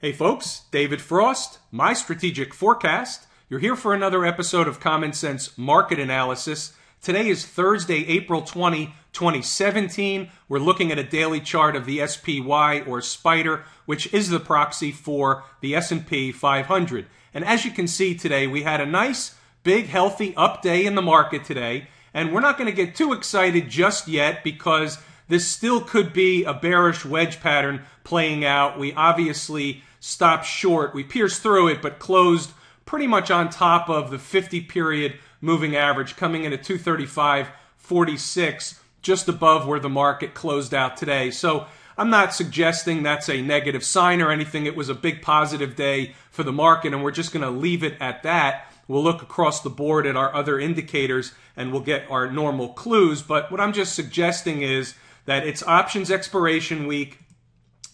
Hey folks, David Frost, my strategic forecast. You're here for another episode of Common Sense Market Analysis. Today is Thursday, April 20, 2017. We're looking at a daily chart of the SPY or SPDR, which is the proxy for the S&P 500. And as you can see today, we had a nice, big, healthy up day in the market today. And we're not going to get too excited just yet because this still could be a bearish wedge pattern playing out. We obviously stopped short. We pierced through it, but closed pretty much on top of the 50-period moving average, coming in at 235.46, just above where the market closed out today. So I'm not suggesting that's a negative sign or anything. It was a big positive day for the market, and we're just going to leave it at that. We'll look across the board at our other indicators, and we'll get our normal clues. But what I'm just suggesting is that it's options expiration week,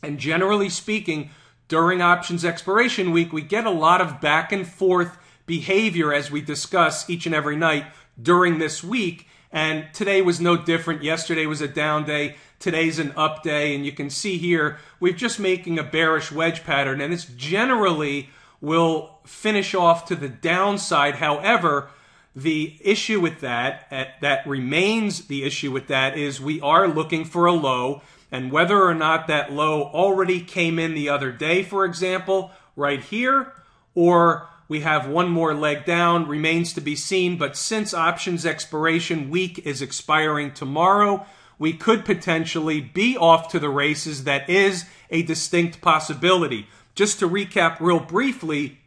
and generally speaking, during options expiration week, we get a lot of back and forth behavior as we discuss each and every night during this week. And today was no different. Yesterday was a down day. Today's an up day. And you can see here, we're just making a bearish wedge pattern. And it's generally will finish off to the downside. However, the issue with that remains the issue with that is we are looking for a low. And whether or not that low already came in the other day, for example, right here, or we have one more leg down, remains to be seen. But since options expiration week is expiring tomorrow, we could potentially be off to the races. That is a distinct possibility. Just to recap real briefly,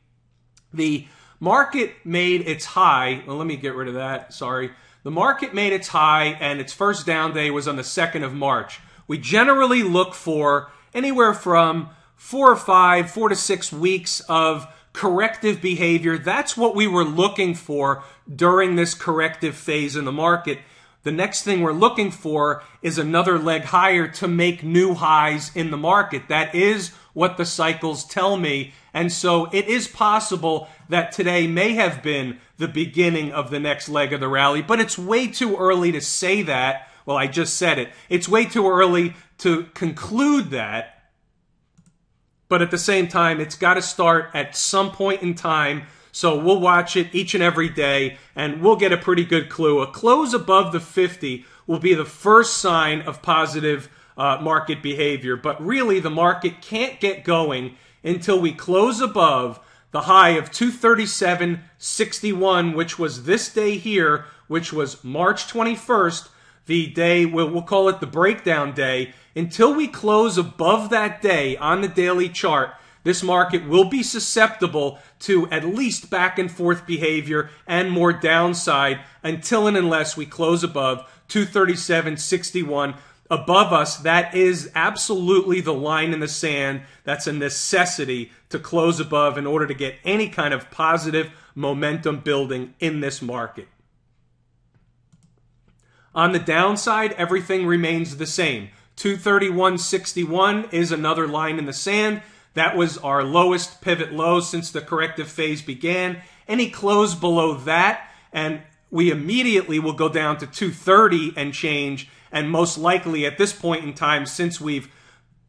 the market made its high. Well, let me get rid of that. Sorry. The market made its high, and its first down day was on the 2nd of March. We generally look for anywhere from 4 to 6 weeks of corrective behavior. That's what we were looking for during this corrective phase in the market. The next thing we're looking for is another leg higher to make new highs in the market. That is what the cycles tell me. And so it is possible that today may have been the beginning of the next leg of the rally, but it's way too early to say that. Well, I just said it. It's way too early to conclude that. But at the same time, it's got to start at some point in time. So we'll watch it each and every day, and we'll get a pretty good clue. A close above the 50 will be the first sign of positive market behavior. But really, the market can't get going until we close above the high of 237.61, which was this day here, which was March 21st, the day, we'll call it the breakdown day. Until we close above that day on the daily chart, this market will be susceptible to at least back and forth behavior and more downside until and unless we close above 237.61. Above us, that is absolutely the line in the sand. That's a necessity to close above in order to get any kind of positive momentum building in this market. On the downside, everything remains the same. 231.61 is another line in the sand. That was our lowest pivot low since the corrective phase began. Any close below that, and we immediately will go down to 230 and change. And most likely at this point in time, since we've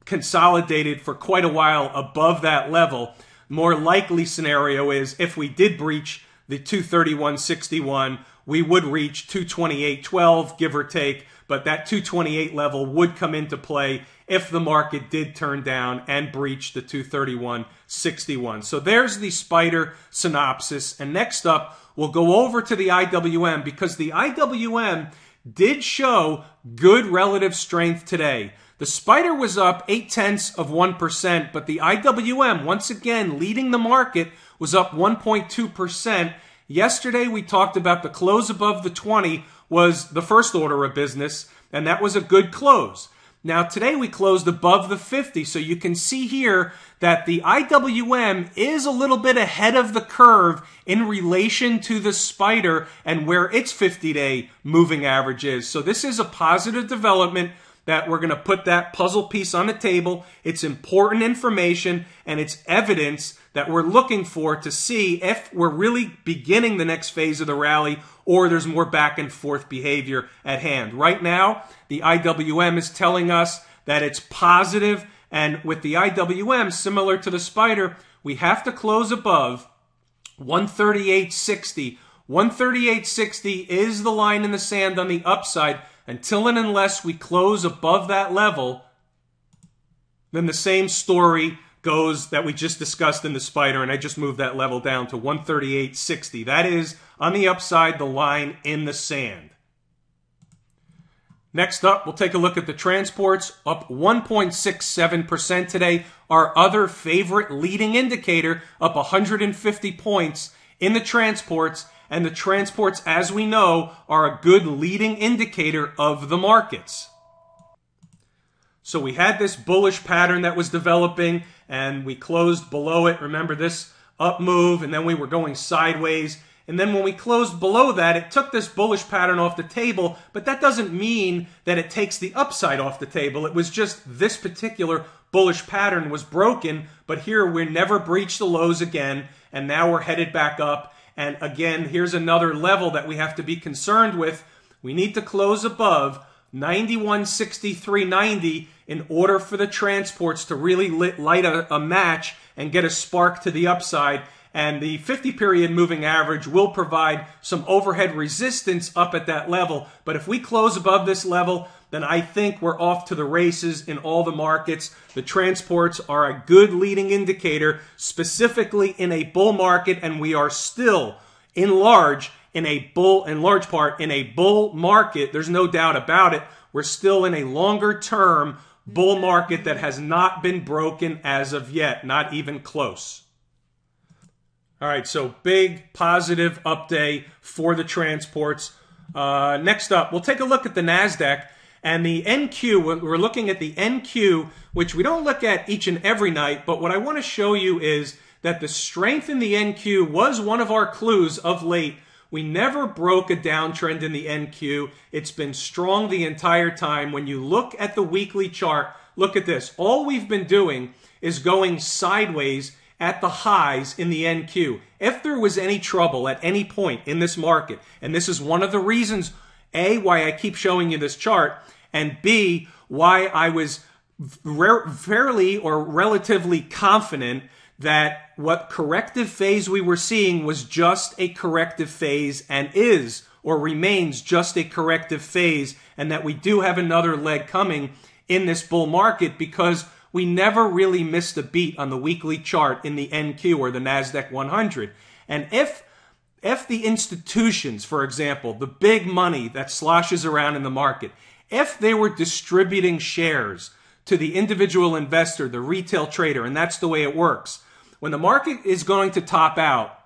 consolidated for quite a while above that level, more likely scenario is if we did breach the 231.61, we would reach 228.12, give or take, but that 228 level would come into play if the market did turn down and breach the 231.61. So there's the SPDR synopsis. And next up, we'll go over to the IWM because the IWM did show good relative strength today. The SPDR was up 0.8%, but the IWM, once again leading the market, was up 1.2%. Yesterday, we talked about the close above the 20 was the first order of business, and that was a good close. Now, today we closed above the 50, so you can see here that the IWM is a little bit ahead of the curve in relation to the SPDR and where its 50-day moving average is. So this is a positive development that we're going to put that puzzle piece on the table. It's important information, and it's evidence that we're looking for to see if we're really beginning the next phase of the rally or there's more back and forth behavior at hand. Right now, the IWM is telling us that it's positive And with the IWM, similar to the spider, we have to close above 138.60. 138.60 is the line in the sand on the upside. Until and unless we close above that level, then the same story goes that we just discussed in the spider, and I just moved that level down to 138.60. That is, on the upside, the line in the sand. Next up, we'll take a look at the transports, up 1.67% today. Our other favorite leading indicator, up 150 points in the transports. And the transports, as we know, are a good leading indicator of the markets. So we had this bullish pattern that was developing, and we closed below it. Remember this up move, and then we were going sideways. And then when we closed below that, it took this bullish pattern off the table, but that doesn't mean that it takes the upside off the table. It was just this particular bullish pattern was broken, but here we never breached the lows again, and now we're headed back up. And again, here's another level that we have to be concerned with. We need to close above 91.6390 in order for the transports to really light a match and get a spark to the upside. And the 50-period moving average will provide some overhead resistance up at that level. But if we close above this level, then I think we're off to the races in all the markets. The transports are a good leading indicator, specifically in a bull market, and we are still in large part in a bull market. There's no doubt about it. We're still in a longer-term bull market that has not been broken as of yet, not even close. All right, so big positive update for the transports. Next up, we'll take a look at the NASDAQ and the NQ. We're looking at the NQ, which we don't look at each and every night, but what I want to show you is that the strength in the NQ was one of our clues of late. We never broke a downtrend in the NQ. It's been strong the entire time. When you look at the weekly chart, look at this. All we've been doing is going sideways at the highs in the NQ. If there was any trouble at any point in this market, and this is one of the reasons, A, why I keep showing you this chart, and B, why I was fairly or relatively confident that what corrective phase we were seeing was just a corrective phase and is or remains just a corrective phase, and that we do have another leg coming in this bull market because we never really missed a beat on the weekly chart in the NQ or the NASDAQ 100. And if the institutions, for example, the big money that sloshes around in the market, if they were distributing shares to the individual investor, the retail trader, and that's the way it works, when the market is going to top out,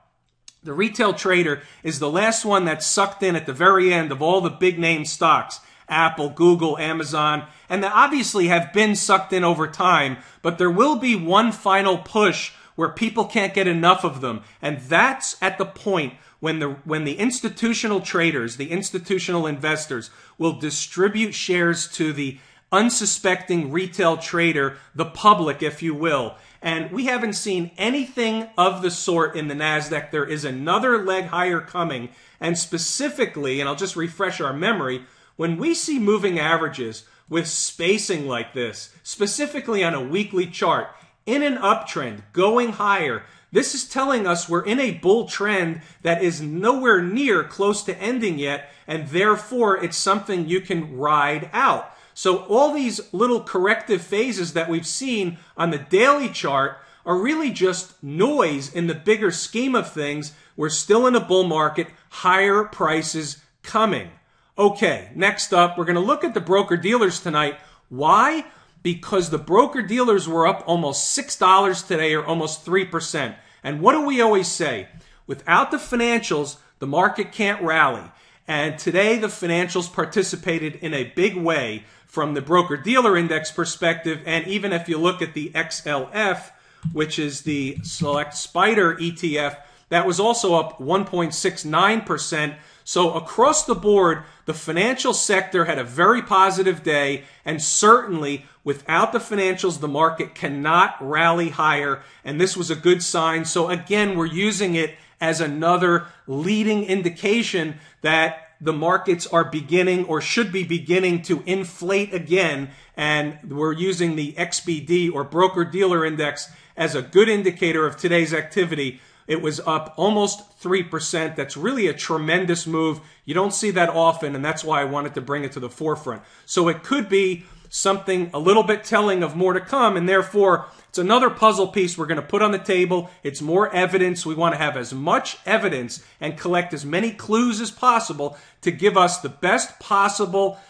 the retail trader is the last one that's sucked in at the very end of all the big name stocks. Apple, Google, Amazon, and they obviously have been sucked in over time, but there will be one final push where people can't get enough of them, and that's at the point when the institutional traders, the institutional investors, will distribute shares to the unsuspecting retail trader, the public, if you will. And we haven't seen anything of the sort in the NASDAQ. There is another leg higher coming, and specifically, and I'll just refresh our memory, when we see moving averages with spacing like this, specifically on a weekly chart, in an uptrend, going higher, this is telling us we're in a bull trend that is nowhere near close to ending yet, and therefore it's something you can ride out. So all these little corrective phases that we've seen on the daily chart are really just noise in the bigger scheme of things. We're still in a bull market, higher prices coming. Okay, next up, we're going to look at the broker-dealers tonight. Why? Because the broker-dealers were up almost $6 today, or almost 3%. And what do we always say? Without the financials, the market can't rally. And today, the financials participated in a big way from the broker-dealer index perspective. And even if you look at the XLF, which is the Select Spider ETF, that was also up 1.69%. So across the board, the financial sector had a very positive day, and certainly without the financials, the market cannot rally higher, and this was a good sign. So again, we're using it as another leading indication that the markets are beginning or should be beginning to inflate again, and we're using the XBD or broker-dealer index as a good indicator of today's activity. It was up almost 3%. That's really a tremendous move. You don't see that often, and that's why I wanted to bring it to the forefront. So it could be something a little bit telling of more to come, and therefore it's another puzzle piece we're going to put on the table. It's more evidence. We want to have as much evidence and collect as many clues as possible to give us the best possible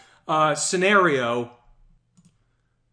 scenario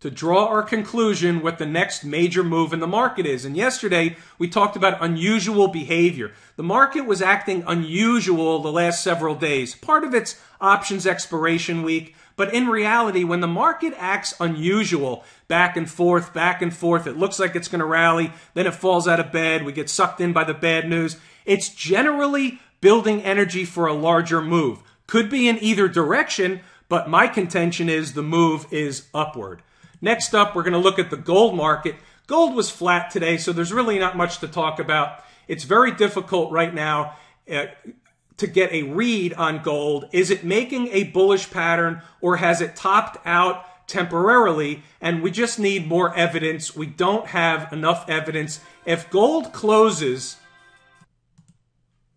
to draw our conclusion what the next major move in the market is. And yesterday, we talked about unusual behavior. The market was acting unusual the last several days. Part of it's options expiration week, but in reality, when the market acts unusual, back and forth, it looks like it's going to rally, then it falls out of bed, we get sucked in by the bad news, it's generally building energy for a larger move. Could be in either direction, but my contention is the move is upward. Next up, we're going to look at the gold market. Gold was flat today, so there's really not much to talk about. It's very difficult right now to get a read on gold. Is it making a bullish pattern, or has it topped out temporarily? And we just need more evidence. We don't have enough evidence. If gold closes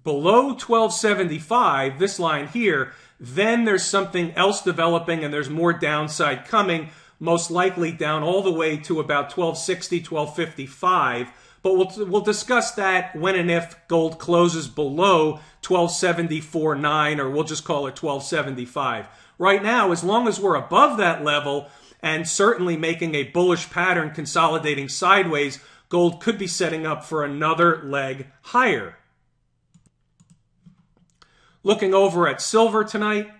below 1275, this line here, then there's something else developing and there's more downside coming, most likely down all the way to about 1260, 1255. But we'll discuss that when and if gold closes below 1274.9, or we'll just call it 1275. Right now, as long as we're above that level and certainly making a bullish pattern consolidating sideways, gold could be setting up for another leg higher. Looking over at silver tonight,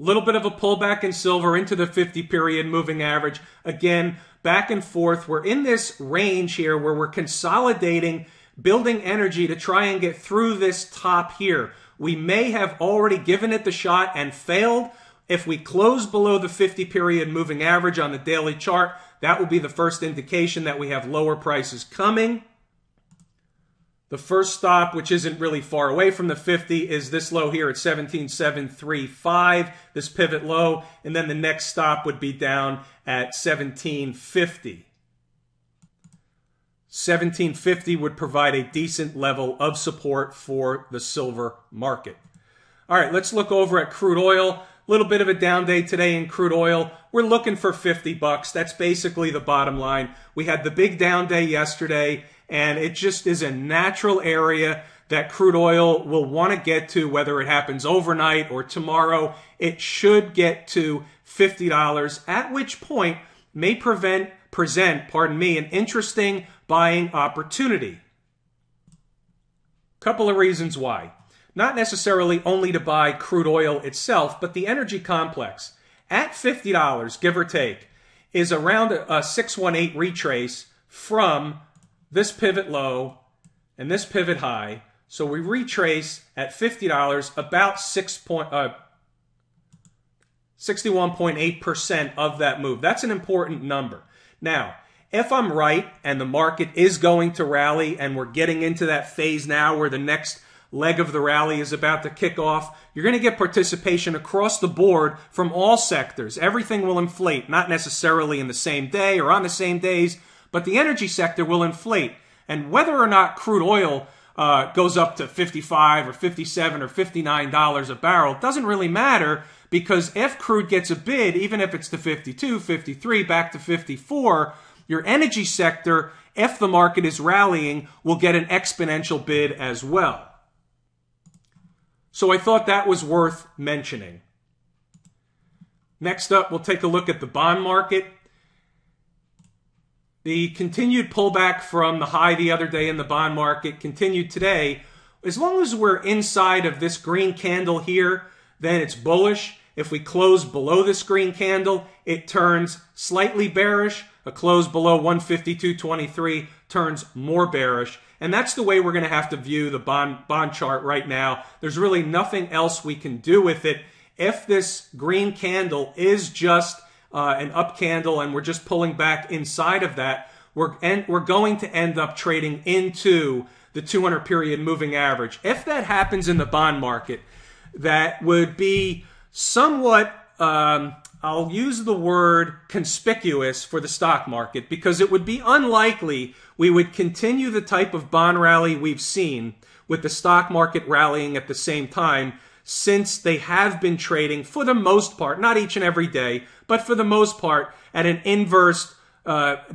little bit of a pullback in silver into the 50-period moving average. Again, back and forth. We're in this range here where we're consolidating, building energy to try and get through this top here. We may have already given it the shot and failed. If we close below the 50-period moving average on the daily chart, that will be the first indication that we have lower prices coming. The first stop, which isn't really far away from the 50, is this low here at 17,735, this pivot low, and then the next stop would be down at 1750. 1750 would provide a decent level of support for the silver market. All right, let's look over at crude oil. A little bit of a down day today in crude oil. We're looking for 50 bucks. That's basically the bottom line. We had the big down day yesterday, and it just is a natural area that crude oil will want to get to, whether it happens overnight or tomorrow. It should get to $50, at which point may present an interesting buying opportunity. Couple of reasons why. Not necessarily only to buy crude oil itself, but the energy complex. At $50, give or take, is around a 618 retrace from this pivot low and this pivot high. So we retrace at $50 about 61.8% of that move. That's an important number. Now, if I'm right and the market is going to rally and we're getting into that phase now where the next leg of the rally is about to kick off, you're going to get participation across the board from all sectors. Everything will inflate, not necessarily in the same day or on the same days, but the energy sector will inflate. And whether or not crude oil goes up to $55 or $57 or $59 a barrel doesn't really matter, because if crude gets a bid, even if it's to 52, 53, back to 54, your energy sector, if the market is rallying, will get an exponential bid as well. So I thought that was worth mentioning. Next up, we'll take a look at the bond market. The continued pullback from the high the other day in the bond market continued today. As long as we're inside of this green candle here, then it's bullish. If we close below this green candle, it turns slightly bearish. A close below 152.23 turns more bearish. And that's the way we're going to have to view the bond chart right now. There's really nothing else we can do with it. If this green candle is just an up candle and we're just pulling back inside of that, we're going to end up trading into the 200-period moving average. If that happens in the bond market, that would be somewhat, I'll use the word conspicuous for the stock market, because it would be unlikely we would continue the type of bond rally we've seen with the stock market rallying at the same time, since they have been trading for the most part, not each and every day, but for the most part at an inverse,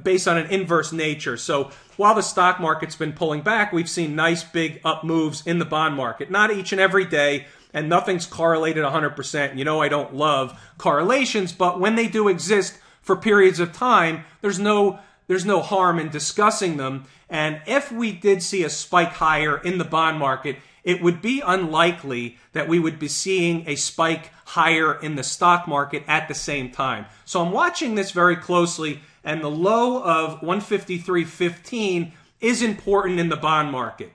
based on an inverse nature. So while the stock market's been pulling back, we've seen nice big up moves in the bond market. Not each and every day, and nothing's correlated 100%. You know I don't love correlations, but when they do exist for periods of time, there's no harm in discussing them. And if we did see a spike higher in the bond market, it would be unlikely that we would be seeing a spike higher in the stock market at the same time. So I'm watching this very closely, and the low of 153.15 is important in the bond market.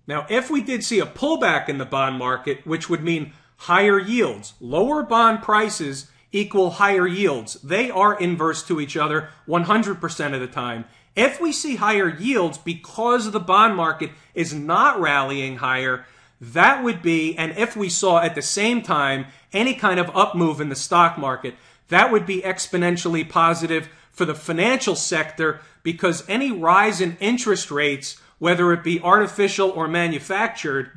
Now, if we did see a pullback in the bond market, which would mean higher yields, lower bond prices equal higher yields. They are inverse to each other 100% of the time. If we see higher yields because the bond market is not rallying higher, that would be, and if we saw at the same time any kind of up move in the stock market, that would be exponentially positive for the financial sector, because any rise in interest rates, whether it be artificial or manufactured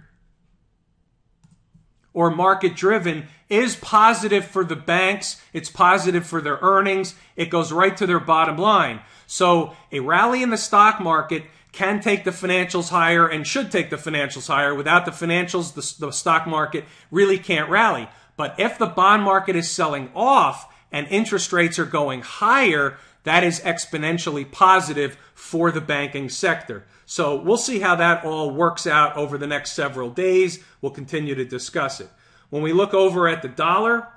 or market-driven, is positive for the banks. It's positive for their earnings. It goes right to their bottom line. So a rally in the stock market can take the financials higher and should take the financials higher. Without the financials, the stock market really can't rally. But if the bond market is selling off and interest rates are going higher, that is exponentially positive for the banking sector. So we'll see how that all works out over the next several days. We'll continue to discuss it. When we look over at the dollar,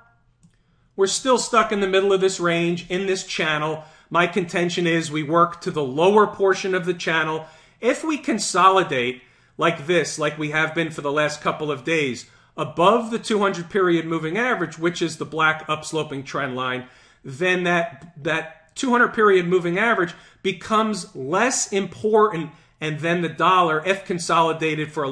we're still stuck in the middle of this range, in this channel. My contention is we work to the lower portion of the channel. If we consolidate like this, like we have been for the last couple of days, above the 200 period moving average, which is the black upsloping trend line, then that 200 period moving average becomes less important, and then the dollar, if consolidates for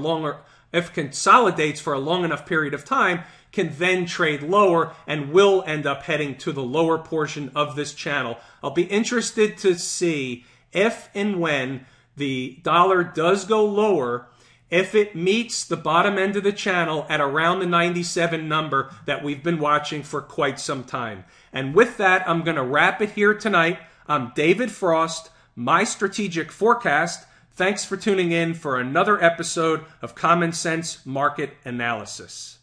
a long enough period of time, can then trade lower and will end up heading to the lower portion of this channel. I'll be interested to see if and when the dollar does go lower, if it meets the bottom end of the channel at around the 97 number that we've been watching for quite some time. And with that, I'm going to wrap it here tonight. I'm David Frost, My Strategic Forecast. Thanks for tuning in for another episode of Common Sense Market Analysis.